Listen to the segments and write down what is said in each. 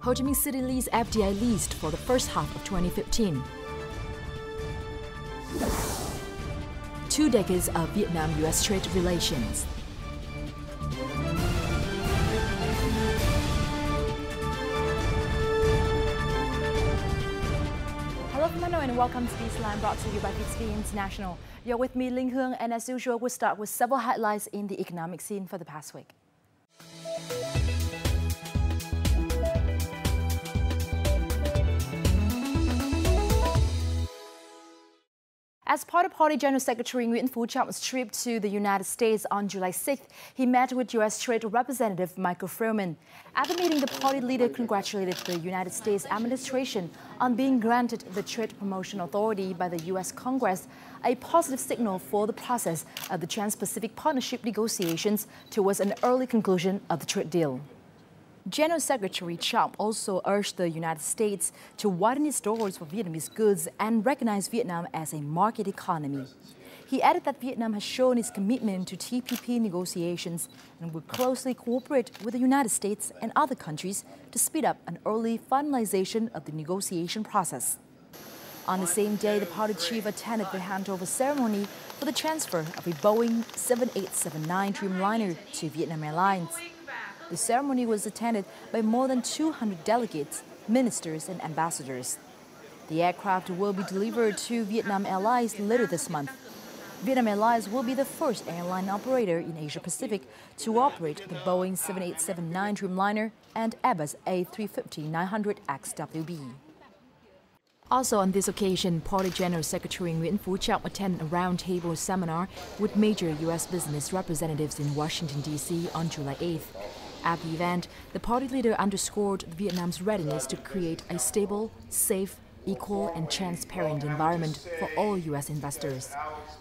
Ho Chi Minh City leads FDI leased for the first half of 2015. 2 decades of Vietnam-US trade relations. Hello from Hanoi and welcome to this line brought to you by USVietnam International. You're with me, Linh Hương, and as usual, we'll start with several highlights in the economic scene for the past week. As part of Party General Secretary Nguyễn Phú Trọng trip to the United States on July 6th, he met with U.S. Trade Representative Michael Froman. At the meeting, the party leader congratulated the United States administration on being granted the Trade Promotion Authority by the U.S. Congress, a positive signal for the process of the Trans-Pacific Partnership negotiations towards an early conclusion of the trade deal. General Secretary Trọng also urged the United States to widen its doors for Vietnamese goods and recognize Vietnam as a market economy. He added that Vietnam has shown its commitment to TPP negotiations and will closely cooperate with the United States and other countries to speed up an early finalization of the negotiation process. On the same day, the party chief attended the handover ceremony for the transfer of a Boeing 7879 Dreamliner to Vietnam Airlines. The ceremony was attended by more than 200 delegates, ministers, and ambassadors. The aircraft will be delivered to Vietnam Airlines later this month. Vietnam Airlines will be the first airline operator in Asia-Pacific to operate the Boeing 7879 Dreamliner and Airbus A350-900XWB. Also on this occasion, Party General Secretary Nguyễn Phú Trọng attended a roundtable seminar with major U.S. business representatives in Washington, D.C. on July 8th. At the event, the party leader underscored Vietnam's readiness to create a stable, safe, equal and transparent environment for all U.S. investors.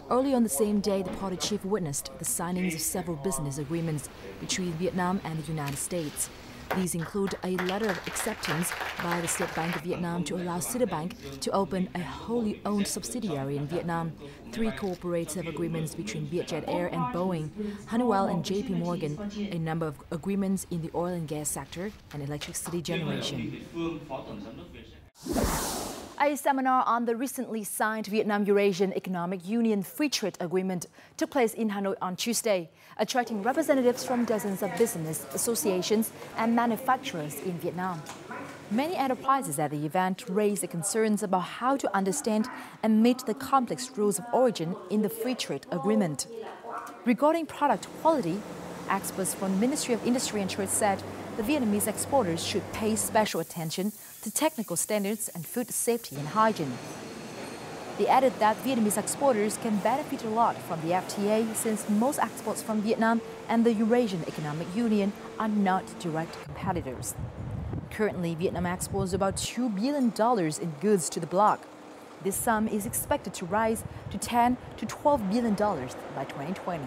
Early on the same day, the party chief witnessed the signings of several business agreements between Vietnam and the United States. These include a letter of acceptance by the State Bank of Vietnam to allow Citibank to open a wholly owned subsidiary in Vietnam, 3 cooperative agreements between Vietjet Air and Boeing, Honeywell and JP Morgan, a number of agreements in the oil and gas sector and electricity generation. A seminar on the recently signed Vietnam Eurasian Economic Union Free Trade Agreement took place in Hanoi on Tuesday, attracting representatives from dozens of business associations and manufacturers in Vietnam. Many enterprises at the event raised the concerns about how to understand and meet the complex rules of origin in the Free Trade Agreement. Regarding product quality, experts from the Ministry of Industry and Trade said the Vietnamese exporters should pay special attention to technical standards and food safety and hygiene. They added that Vietnamese exporters can benefit a lot from the FTA since most exports from Vietnam and the Eurasian Economic Union are not direct competitors. Currently, Vietnam exports about $2 billion in goods to the bloc. This sum is expected to rise to $10 to $12 billion by 2020.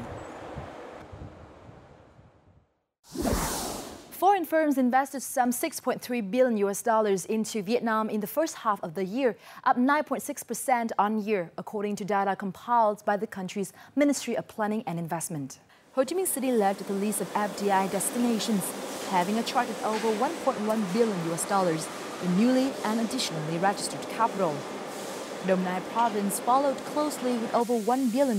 Foreign firms invested some $6.3 billion into Vietnam in the first half of the year, up 9.6% on year, according to data compiled by the country's Ministry of Planning and Investment. Ho Chi Minh City led the list of FDI destinations, having attracted over $1.1 billion in newly and additionally registered capital. Dong Nai province followed closely with over $1 billion.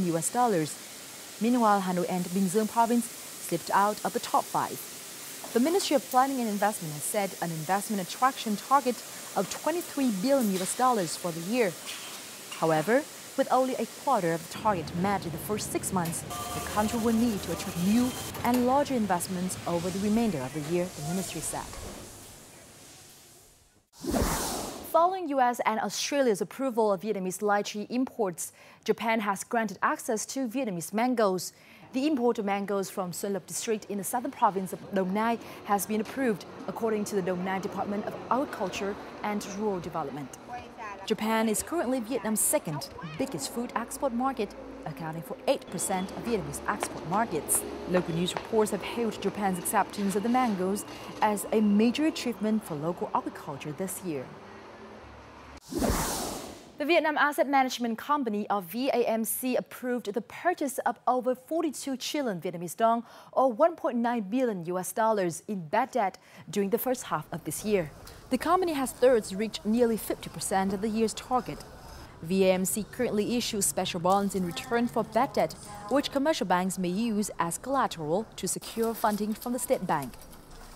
Meanwhile, Hanoi and Bình Dương province slipped out of the top 5. The Ministry of Planning and Investment has set an investment attraction target of $23 billion for the year. However, with only a quarter of the target met in the first 6 months, the country will need to attract new and larger investments over the remainder of the year, the ministry said. Following U.S. and Australia's approval of Vietnamese lychee imports, Japan has granted access to Vietnamese mangoes. The import of mangoes from Xuân Lộc district in the southern province of Dong Nai has been approved, according to the Dong Nai Department of Agriculture and Rural Development. Japan is currently Vietnam's second biggest food export market, accounting for 8% of Vietnamese export markets. Local news reports have hailed Japan's acceptance of the mangoes as a major achievement for local agriculture this year. The Vietnam Asset Management Company, or VAMC, approved the purchase of over 42 trillion Vietnamese dong, or $1.9 billion in bad debt during the first half of this year. The company has thus reached nearly 50% of the year's target. VAMC currently issues special bonds in return for bad debt, which commercial banks may use as collateral to secure funding from the state bank.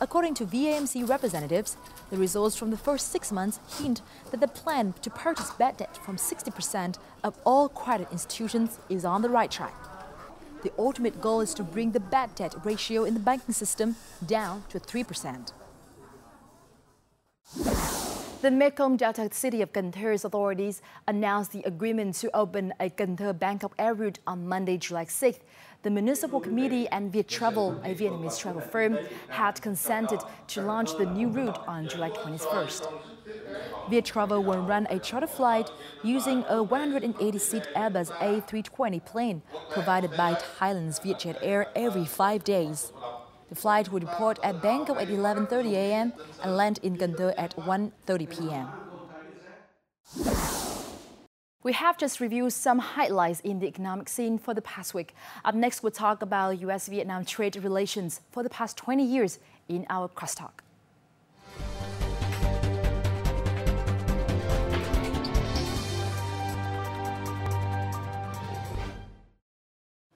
According to VAMC representatives, the results from the first 6 months hint that the plan to purchase bad debt from 60% of all credit institutions is on the right track. The ultimate goal is to bring the bad debt ratio in the banking system down to 3%. The Mekong Delta city of Cần Thơ authorities announced the agreement to open a Cần Thơ Bangkok air route on Monday, July 6th. The municipal committee and Viettravel, a Vietnamese travel firm, had consented to launch the new route on July 21st. Viettravel will run a charter flight using a 180-seat Airbus A320 plane provided by Thailand's Vietjet Air every 5 days. The flight will depart at Banco at 11:30 a.m. and land in Cần Thơ at 1:30 p.m. We have just reviewed some highlights in the economic scene for the past week. Up next, we'll talk about US-Vietnam trade relations for the past 20 years in our crosstalk.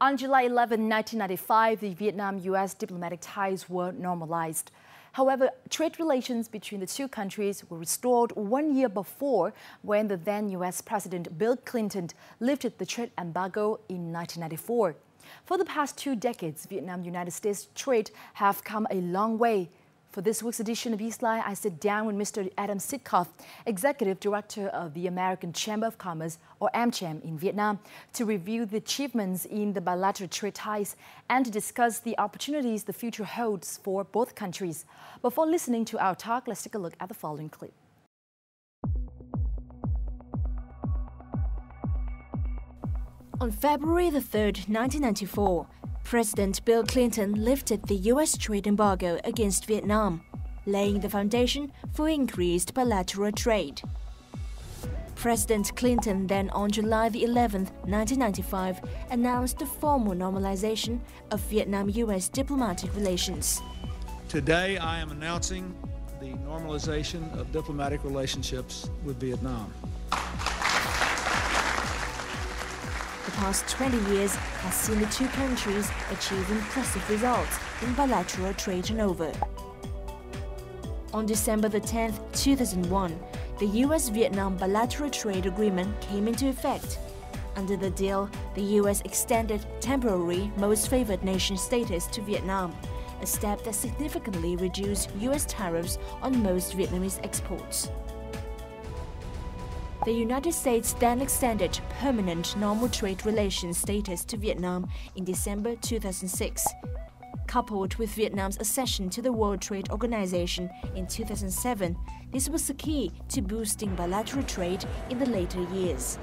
On July 11, 1995, the Vietnam-US diplomatic ties were normalized. However, trade relations between the two countries were restored 1 year before, when the then U.S. President Bill Clinton lifted the trade embargo in 1994. For the past 2 decades, Vietnam-United States trade have come a long way. For this week's edition of Eastline, I sit down with Mr. Adam Sitkoff, Executive Director of the American Chamber of Commerce, or AmCham, in Vietnam, to review the achievements in the bilateral trade ties and to discuss the opportunities the future holds for both countries. Before listening to our talk, let's take a look at the following clip. On February the 3rd, 1994, President Bill Clinton lifted the U.S. trade embargo against Vietnam, laying the foundation for increased bilateral trade. President Clinton then, on July the 11th, 1995, announced the formal normalization of Vietnam-U.S. diplomatic relations. Today, I am announcing the normalization of diplomatic relationships with Vietnam. The past 20 years has seen the two countries achieve impressive results in bilateral trade turnover. On December the 10th, 2001, the US-Vietnam Bilateral Trade Agreement came into effect. Under the deal, the US extended temporary Most Favored Nation status to Vietnam, a step that significantly reduced US tariffs on most Vietnamese exports. The United States then extended permanent normal trade relations status to Vietnam in December 2006. Coupled with Vietnam's accession to the World Trade Organization in 2007, this was the key to boosting bilateral trade in the later years.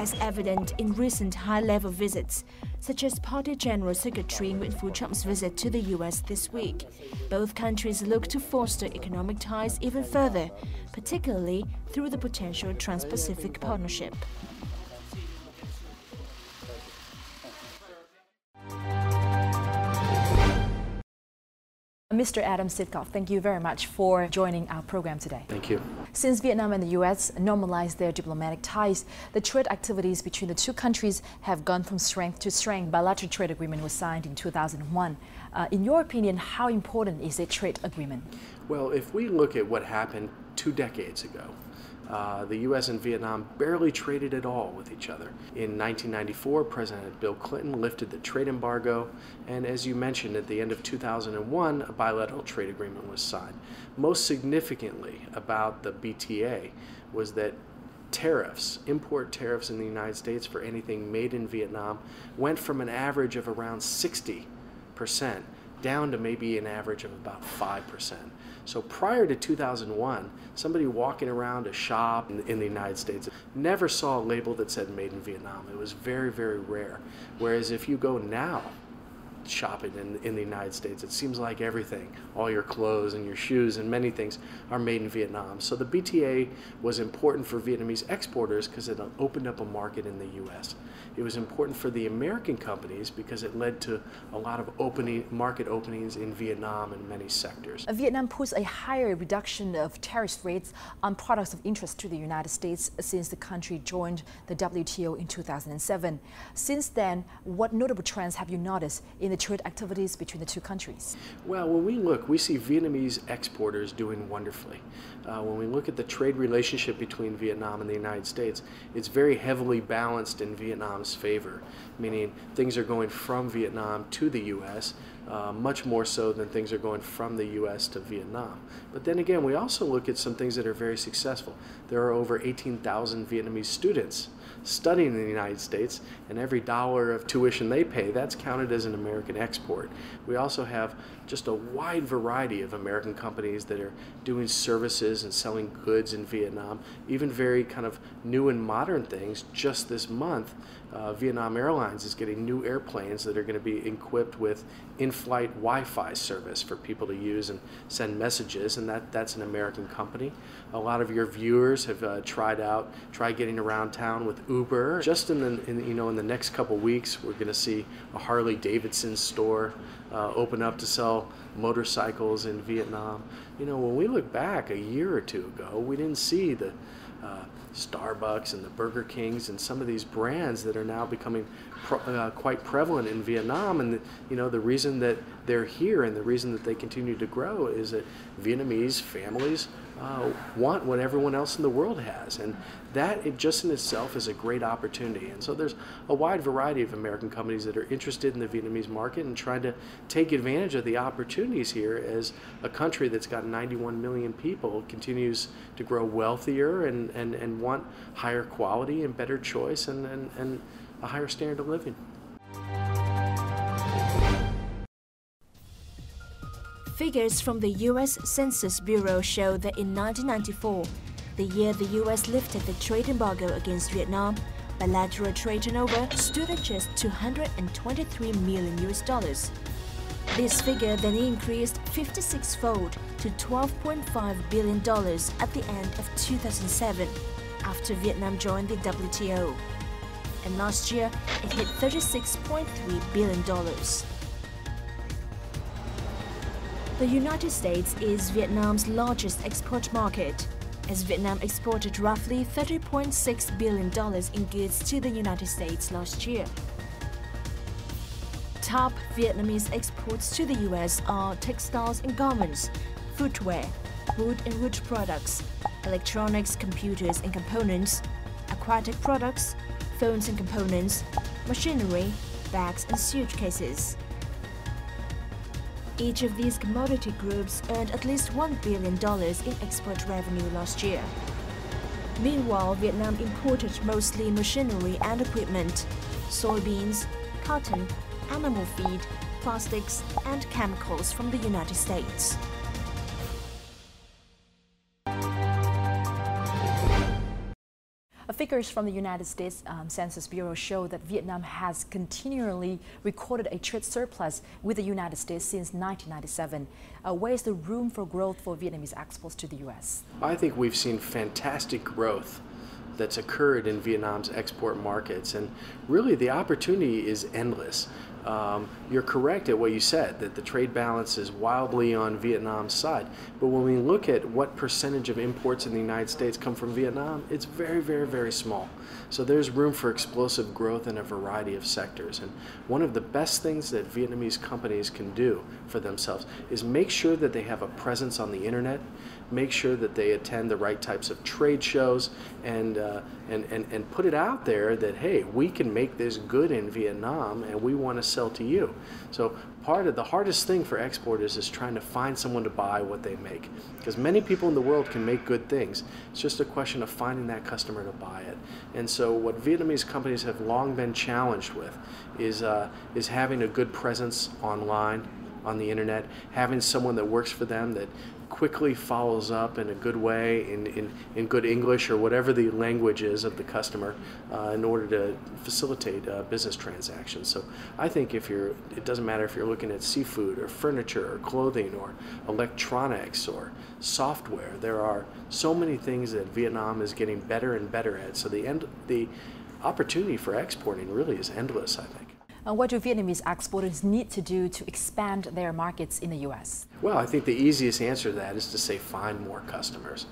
As evident in recent high-level visits, such as Party General Secretary Nguyễn Phú Trọng visit to the U.S. this week, both countries look to foster economic ties even further, particularly through the potential Trans-Pacific Partnership. Mr. Adam Sitkoff, thank you very much for joining our program today. Thank you. Since Vietnam and the U.S. normalized their diplomatic ties, the trade activities between the two countries have gone from strength to strength. Bilateral trade agreement was signed in 2001. In your opinion, how important is a trade agreement? Well, if we look at what happened 2 decades ago, the U.S. and Vietnam barely traded at all with each other. In 1994, President Bill Clinton lifted the trade embargo, and as you mentioned, at the end of 2001, a bilateral trade agreement was signed. Most significantly about the BTA was that tariffs, import tariffs in the United States for anything made in Vietnam, went from an average of around 60% down to maybe an average of about 5%. So prior to 2001, somebody walking around a shop in the United States never saw a label that said made in Vietnam. It was very, very rare. Whereas if you go now shopping in the United States. It seems like everything, all your clothes and your shoes and many things are made in Vietnam. So the BTA was important for Vietnamese exporters because it opened up a market in the U.S. It was important for the American companies because it led to a lot of market openings in Vietnam in many sectors. Vietnam puts a higher reduction of tariff rates on products of interest to the United States since the country joined the WTO in 2007. Since then, what notable trends have you noticed in the trade activities between the two countries? Well, when we look, we see Vietnamese exporters doing wonderfully. When we look at the trade relationship between Vietnam and the United States, it's very heavily balanced in Vietnam's favor, meaning things are going from Vietnam to the U.S., much more so than things are going from the U.S. to Vietnam. But then again, we also look at some things that are very successful. There are over 18,000 Vietnamese students studying in the United States, and every dollar of tuition they pay, that's counted as an American export. We also have just a wide variety of American companies that are doing services and selling goods in Vietnam, even very kind of new and modern things. Just this month, Vietnam Airlines is getting new airplanes that are going to be equipped with in-flight Wi-Fi service for people to use and send messages, and that's an American company. A lot of your viewers have tried getting around town with Uber. Just in the next couple weeks, we're going to see a Harley Davidson store open up to sell motorcycles in Vietnam. You know, when we look back a year or two ago, we didn't see the Starbucks and the Burger Kings and some of these brands that are now becoming quite prevalent in Vietnam. And the reason that they're here and the reason that they continue to grow is that Vietnamese families want what everyone else in the world has, and that just in itself is a great opportunity. And so there's a wide variety of American companies that are interested in the Vietnamese market and trying to take advantage of the opportunities here as a country that's got 91 million people continues to grow wealthier and want higher quality and better choice and a higher standard of living. Figures from the U.S. Census Bureau show that in 1994, the year the U.S. lifted the trade embargo against Vietnam, bilateral trade turnover stood at just $223 million. This figure then increased 56-fold to $12.5 billion at the end of 2007, after Vietnam joined the WTO. And last year, it hit $36.3 billion. The United States is Vietnam's largest export market, as Vietnam exported roughly $30.6 billion in goods to the United States last year. Top Vietnamese exports to the US are textiles and garments, footwear, wood and wood products, electronics, computers and components, aquatic products, phones and components, machinery, bags and suitcases. Each of these commodity groups earned at least $1 billion in export revenue last year. Meanwhile, Vietnam imported mostly machinery and equipment, soybeans, cotton, animal feed, plastics, and chemicals from the United States. Figures from the United States Census Bureau show that Vietnam has continually recorded a trade surplus with the United States since 1997. Where is the room for growth for Vietnamese exports to the U.S.? I think we've seen fantastic growth that's occurred in Vietnam's export markets, and really the opportunity is endless. You're correct at what you said, that the trade balance is wildly on Vietnam's side. But when we look at what percentage of imports in the United States come from Vietnam, it's very, very, very small. So there's room for explosive growth in a variety of sectors. And one of the best things that Vietnamese companies can do for themselves is make sure that they have a presence on the internet, make sure that they attend the right types of trade shows, and put it out there that, hey, we can make this good in Vietnam and we want to sell to you. So part of the hardest thing for exporters is trying to find someone to buy what they make, because many people in the world can make good things. It's just a question of finding that customer to buy it. And so what Vietnamese companies have long been challenged with is having a good presence online, on the internet, having someone that works for them that quickly follows up in a good way, in good English or whatever the language is of the customer, in order to facilitate business transactions. So I think it doesn't matter if you're looking at seafood or furniture or clothing or electronics or software. There are so many things that Vietnam is getting better and better at. So the opportunity for exporting really is endless, I think. What do Vietnamese exporters need to do to expand their markets in the U.S.? Well, I think the easiest answer to that is to say find more customers.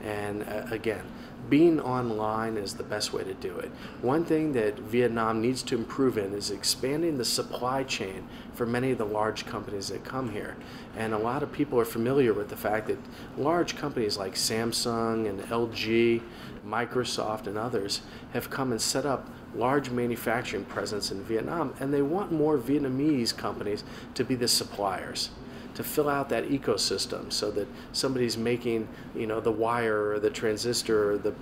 And again, being online is the best way to do it. One thing that Vietnam needs to improve in is expanding the supply chain for many of the large companies that come here. And a lot of people are familiar with the fact that large companies like Samsung and LG, Microsoft and others have come and set up large manufacturing presence in Vietnam, and they want more Vietnamese companies to be the suppliers, to fill out that ecosystem so that somebody's making, the wire or the transistor or the,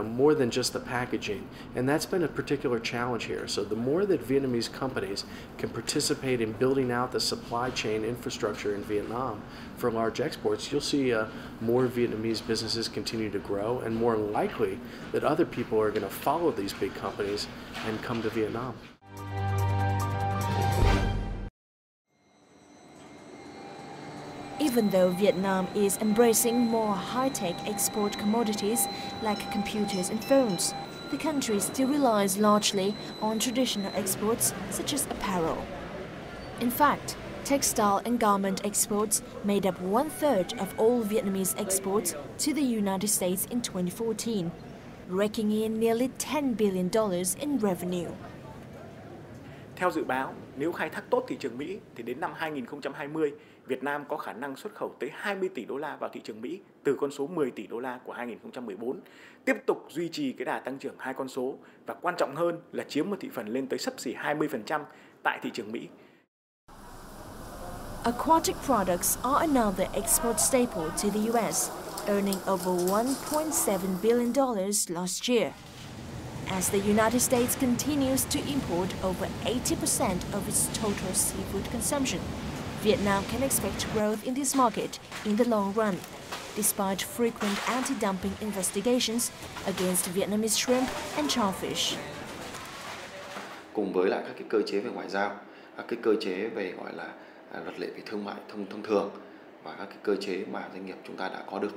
more than just the packaging. And that's been a particular challenge here. So the more that Vietnamese companies can participate in building out the supply chain infrastructure in Vietnam for large exports, you'll see more Vietnamese businesses continue to grow, and more likely that other people are going to follow these big companies and come to Vietnam. Even though Vietnam is embracing more high-tech export commodities like computers and phones, the country still relies largely on traditional exports such as apparel. In fact, textile and garment exports made up 1/3 of all Vietnamese exports to the United States in 2014, raking in nearly $10 billion in revenue. Theo dự báo, nếu khai thác tốt thị trường Mỹ thì đến năm 2020, Việt Nam có khả năng xuất khẩu tới 20 tỷ đô la vào thị trường Mỹ từ con số 10 tỷ đô la của 2014, tiếp tục duy trì cái đà tăng trưởng hai con số và quan trọng hơn là chiếm một thị phần lên tới xấp xỉ 20% tại thị trường Mỹ. Aquatic products are another export staple to the U.S., earning over $1.7 billion last year. As the United States continues to import over 80% of its total seafood consumption, Vietnam can expect growth in this market in the long run, despite frequent anti-dumping investigations against Vietnamese shrimp and charfish. Cùng với lại các cái cơ chế về ngoại giao, các cái cơ chế về gọi là luật lệ về thương mại thông thường và các cái cơ chế mà doanh nghiệp chúng ta đã có được,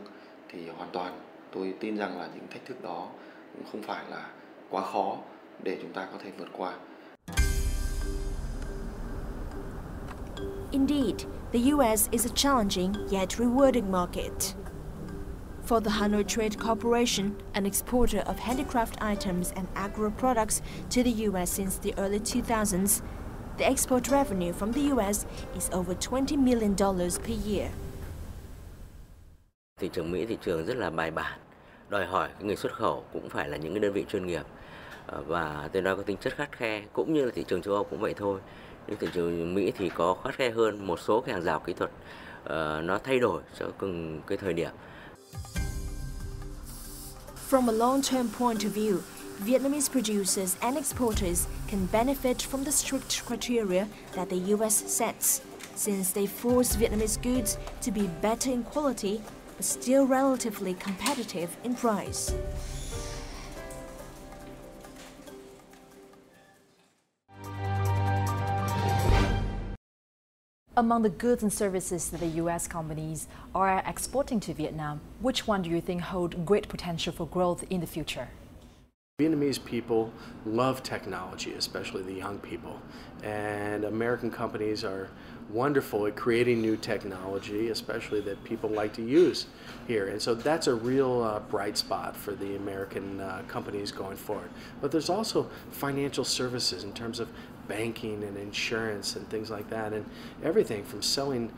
thì hoàn toàn tôi tin rằng là những thách thức đó cũng không phải là quá khó để chúng ta có thể vượt qua. Indeed, the U.S. is a challenging yet rewarding market. For the Hanoi Trade Corporation, an exporter of handicraft items and agro products to the U.S. since the early 2000s, the export revenue from the U.S. is over $20 million per year. Thị trường Mỹ thị trường rất là bài bản, đòi hỏi người xuất khẩu cũng phải là những cái đơn vị chuyên nghiệp và từ đó có tính chất khắt khe, cũng như là thị trường châu Âu cũng vậy thôi. Nhưng thị trường Mỹ thì có khắt khe hơn, một số cái hàng rào kỹ thuật nó thay đổi cho từng cái thời điểm. From a long-term point of view, Vietnamese producers and exporters can benefit from the strict criteria that the U.S. sets, since they force Vietnamese goods to be better in quality but still relatively competitive in price. Among the goods and services that the U.S. companies are exporting to Vietnam, which one do you think hold great potential for growth in the future? Vietnamese people love technology, especially the young people, and American companies are wonderful at creating new technology, especially that people like to use here. And so that's a real bright spot for the American companies going forward. But there's also financial services in terms of banking and insurance and things like that, and everything from selling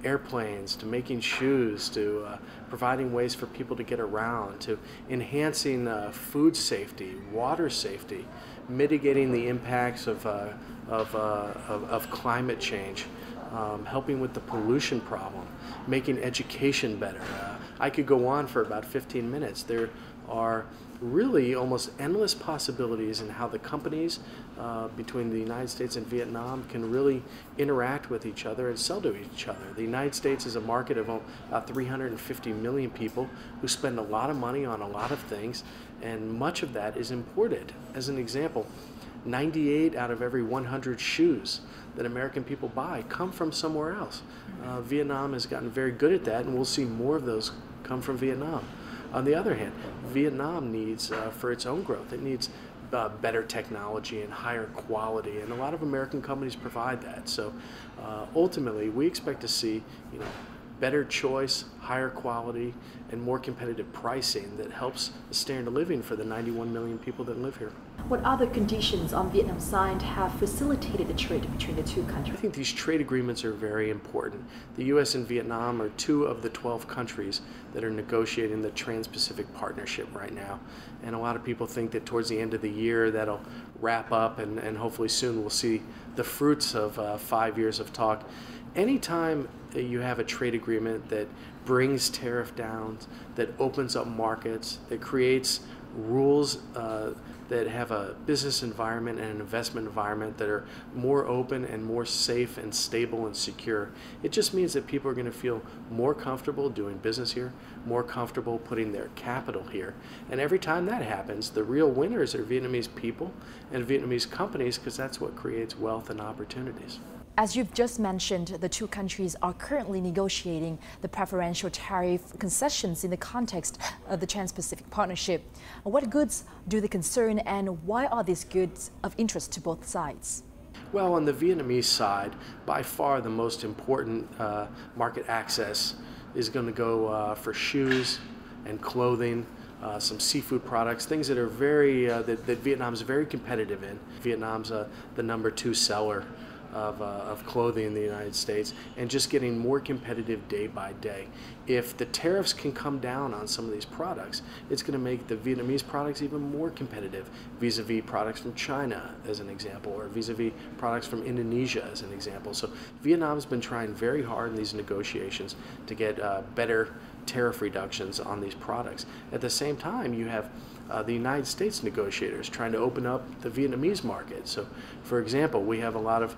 airplanes to making shoes to providing ways for people to get around to enhancing food safety, water safety, mitigating the impacts of climate change, helping with the pollution problem, making education better. I could go on for about 15 minutes. There are really almost endless possibilities in how the companies between the United States and Vietnam can really interact with each other and sell to each other. The United States is a market of about 350 million people who spend a lot of money on a lot of things, and much of that is imported. As an example, 98 out of every 100 shoes that American people buy come from somewhere else. Vietnam has gotten very good at that, and we'll see more of those come from Vietnam. On the other hand, Vietnam needs, for its own growth, it needs better technology and higher quality, and a lot of American companies provide that. So ultimately, we expect to see, better choice, higher quality, and more competitive pricing that helps the standard of living for the 91 million people that live here. What other conditions on Vietnam's side have facilitated the trade between the two countries? I think these trade agreements are very important. The U.S. and Vietnam are 2 of the 12 countries that are negotiating the Trans-Pacific Partnership right now. And a lot of people think that towards the end of the year that'll wrap up, and hopefully soon we'll see the fruits of 5 years of talk. Anytime you have a trade agreement that brings tariff down, that opens up markets, that creates rules that have a business environment and an investment environment that are more open and more safe and stable and secure, it just means that people are going to feel more comfortable doing business here, more comfortable putting their capital here. And every time that happens, the real winners are Vietnamese people and Vietnamese companies, because that's what creates wealth and opportunities. As you've just mentioned, the two countries are currently negotiating the preferential tariff concessions in the context of the Trans-Pacific Partnership. What goods do they concern, and why are these goods of interest to both sides? Well, on the Vietnamese side, by far the most important market access is going to go for shoes and clothing, some seafood products, things that are very that Vietnam's very competitive in. Vietnam's the #2 seller of clothing in the United States, and just getting more competitive day by day. If the tariffs can come down on some of these products, it's going to make the Vietnamese products even more competitive vis-a-vis products from China, as an example, or vis-a-vis products from Indonesia, as an example. So Vietnam's been trying very hard in these negotiations to get better tariff reductions on these products. At the same time, you have the United States negotiators trying to open up the Vietnamese market. So, for example, we have a lot of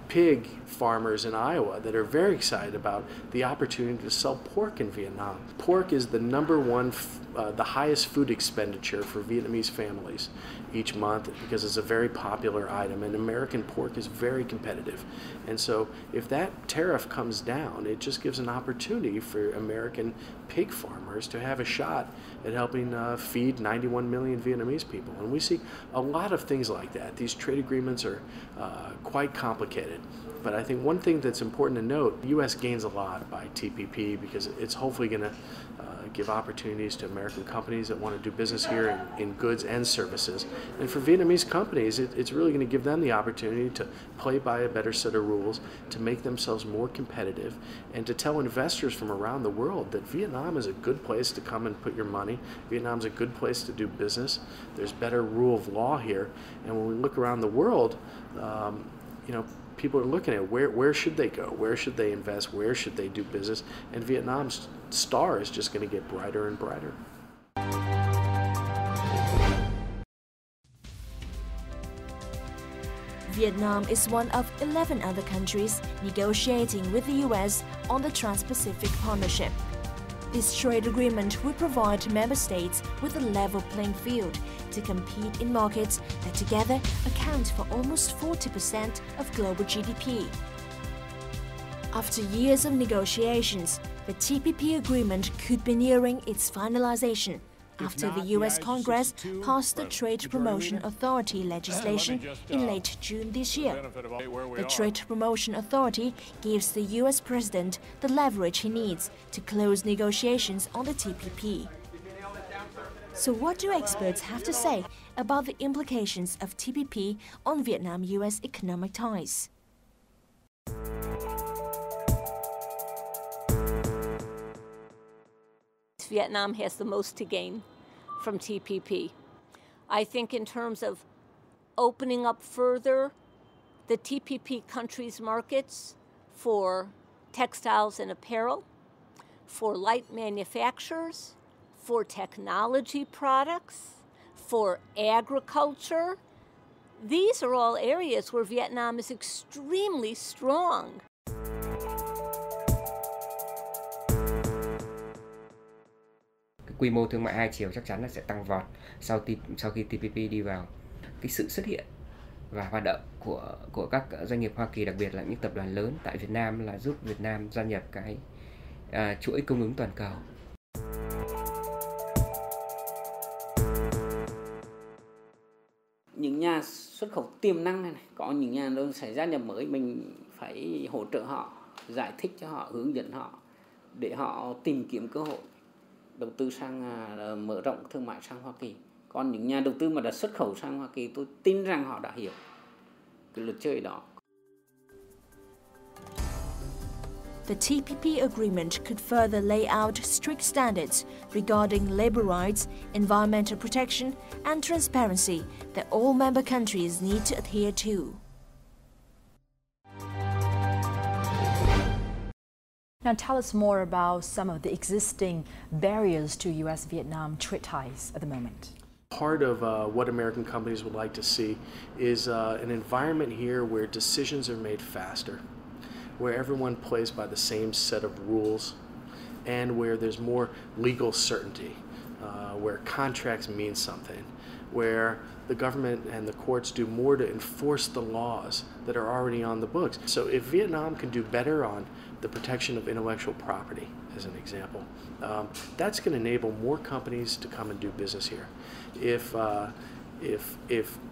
pig farmers in Iowa that are very excited about the opportunity to sell pork in Vietnam. Pork is the #1, the highest food expenditure for Vietnamese families each month, because it's a very popular item, and American pork is very competitive. And so if that tariff comes down, it just gives an opportunity for American pig farmers to have a shot at helping feed 91 million Vietnamese people. And we see a lot of things like that. These trade agreements are quite complicated. But I think one thing that's important to note, the U.S. gains a lot by TPP, because it's hopefully going to give opportunities to American companies that want to do business here in goods and services. And for Vietnamese companies, it's really going to give them the opportunity to play by a better set of rules, to make themselves more competitive, and to tell investors from around the world that Vietnam is a good place to come and put your money. Vietnam's a good place to do business. There's better rule of law here. And when we look around the world, people are looking at where should they go, where should they invest, where should they do business, and Vietnam's star is just going to get brighter and brighter. Vietnam is one of 11 other countries negotiating with the US on the Trans-Pacific Partnership. This trade agreement will provide member states with a level playing field to compete in markets that together account for almost 40% of global GDP. After years of negotiations, the TPP agreement could be nearing its finalization after the US Congress passed the Trade Promotion Authority legislation in late June this year. The Trade Promotion Authority gives the US President the leverage he needs to close negotiations on the TPP. So what do experts have to say about the implications of TPP on Vietnam-US economic ties? Vietnam has the most to gain from TPP. I think in terms of opening up further the TPP countries' markets for textiles and apparel, for light manufacturers, for technology products, for agriculture. These are all areas where Vietnam is extremely strong. Quy mô thương mại hai chiều chắc chắn là sẽ tăng vọt sau khi TPP đi vào. Cái sự xuất hiện và hoạt động của các doanh nghiệp Hoa Kỳ, đặc biệt là những tập đoàn lớn tại Việt Nam, là giúp Việt Nam gia nhập cái chuỗi cung ứng toàn cầu. Những nhà xuất khẩu tiềm năng này, có những nhà đâu sẽ gia nhập mới, mình phải hỗ trợ họ, giải thích cho họ, hướng dẫn họ để họ tìm kiếm cơ hội đầu tư sang mở rộng thương mại sang Hoa Kỳ. Còn những nhà đầu tư mà đã xuất khẩu sang Hoa Kỳ, tôi tin rằng họ đã hiểu cái luật chơi đó. The TPP agreement could further lay out strict standards regarding labor rights, environmental protection, and transparency that all member countries need to adhere to. Now tell us more about some of the existing barriers to US-Vietnam trade ties at the moment. Part of what American companies would like to see is an environment here where decisions are made faster, where everyone plays by the same set of rules, and where there's more legal certainty, where contracts mean something, where the government and the courts do more to enforce the laws that are already on the books. So if Vietnam can do better on the protection of intellectual property, as an example, that's going to enable more companies to come and do business here. If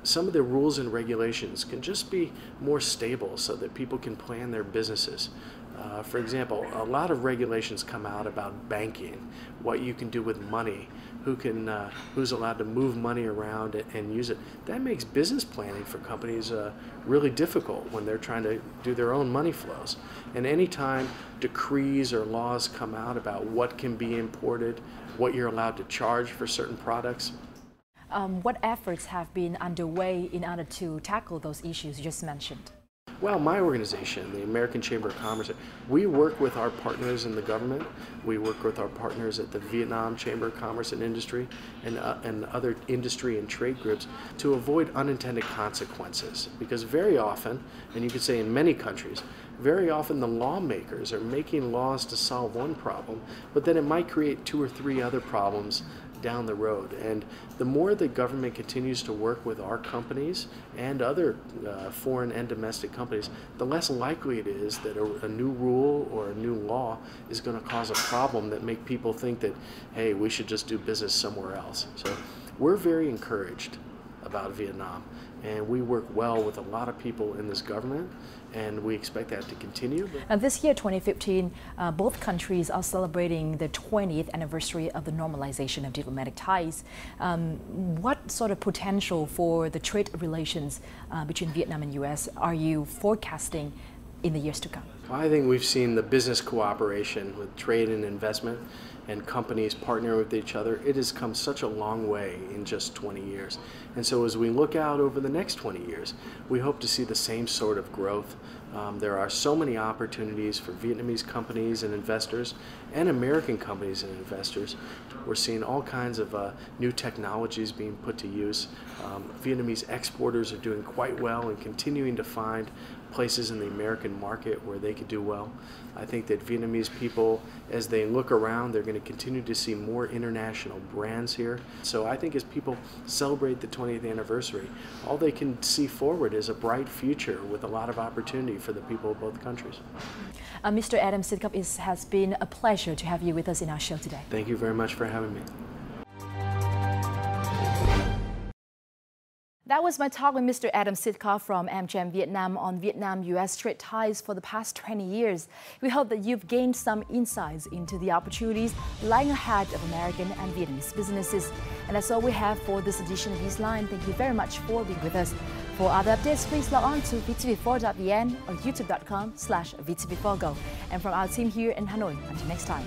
some of the rules and regulations can just be more stable so that people can plan their businesses. For example, a lot of regulations come out about banking, what you can do with money, who's allowed to move money around and use it. That makes business planning for companies really difficult when they're trying to do their own money flows. And anytime decrees or laws come out about what can be imported, what you're allowed to charge for certain products. What efforts have been underway in order to tackle those issues you just mentioned? Well, my organization, the American Chamber of Commerce, we work with our partners in the government. We work with our partners at the Vietnam Chamber of Commerce and Industry and other industry and trade groups to avoid unintended consequences. Because very often, and you could say in many countries, very often the lawmakers are making laws to solve one problem, but then it might create 2 or 3 other problems down the road. And the more the government continues to work with our companies and other foreign and domestic companies, the less likely it is that a new rule or a new law is going to cause a problem that make people think that, hey, we should just do business somewhere else. So we're very encouraged about Vietnam, and we work well with a lot of people in this government, and we expect that to continue. And this year, 2015, both countries are celebrating the 20th anniversary of the normalization of diplomatic ties. What sort of potential for the trade relations between Vietnam and US are you forecasting in the years to come? I think we've seen the business cooperation with trade and investment and companies partnering with each other. It has come such a long way in just 20 years. And so as we look out over the next 20 years, we hope to see the same sort of growth. There are so many opportunities for Vietnamese companies and investors and American companies and investors. We're seeing all kinds of new technologies being put to use. Vietnamese exporters are doing quite well and continuing to find places in the American market where they could do well. I think that Vietnamese people, as they look around, they're going to continue to see more international brands here. So I think as people celebrate the 20th anniversary, all they can see forward is a bright future with a lot of opportunity for the people of both countries. Mr. Adam Sidcup, it has been a pleasure to have you with us in our show today. Thank you very much for having me. That was my talk with Mr. Adam Sidcup from AmCham Vietnam on Vietnam-US trade ties for the past 20 years. We hope that you've gained some insights into the opportunities lying ahead of American and Vietnamese businesses. And that's all we have for this edition of Eastline. Thank you very much for being with us. For other updates, please log on to vtv4.vn or youtube.com/vtv4go. And from our team here in Hanoi, until next time.